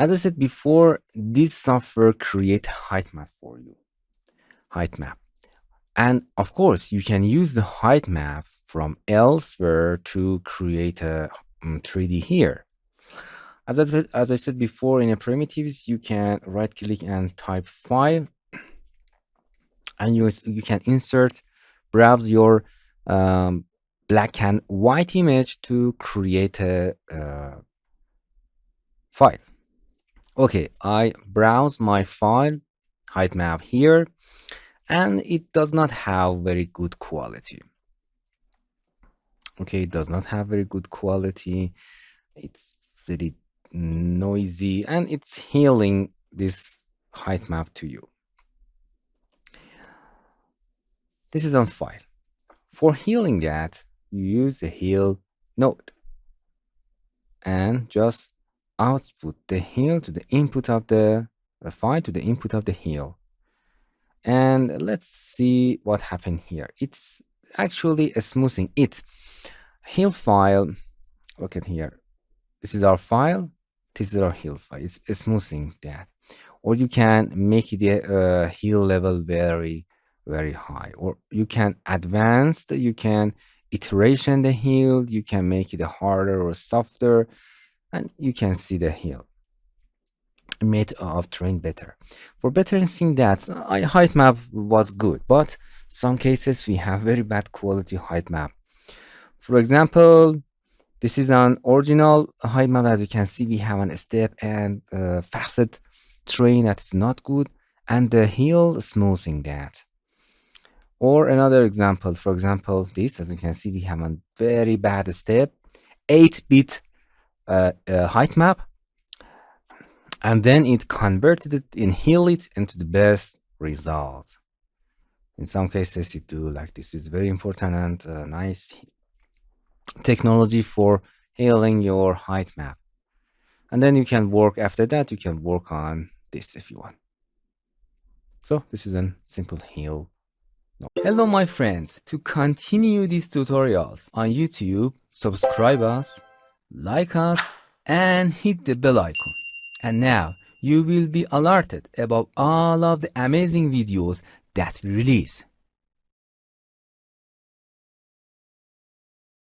As I said before, this software create height map for you. Height map. And of course, you can use the height map from elsewhere to create a 3D here. As I said before, in a primitives, you can right click and type file, and you can insert, browse your black and white image to create a file. Okay, I browse my file height map here, and it does not have very good quality. Okay, it does not have very good quality. It's very noisy, and it's healing this height map to you. This is on file. For healing that, you use a heal node and just output the heal to the input of the file to the input of the heal. And let's see what happened here. It's actually a smoothing it. Heal file, look at here. This is our file. This is our heal file. It's smoothing that. Or you can make the heal level very, very high. Or you can advance, you can iteration the heal, you can make it harder or softer, and you can see the heal made of terrain better. For better seeing that, height map was good, but some cases we have very bad quality height map. For example, this is an original height map. As you can see, we have a step and facet terrain that is not good, and the hill smoothing that. Or another example, for example, this, as you can see, we have a very bad step, 8-bit height map, and then it converted it and heal it into the best result. In some cases, it do like this. Is very important and nice technology for healing your height map. And then you can work after that. You can work on this if you want. So this is a simple heal. Hello, my friends. To continue these tutorials on YouTube, subscribe us, like us, and hit the bell icon. And now you will be alerted about all of the amazing videos that we release.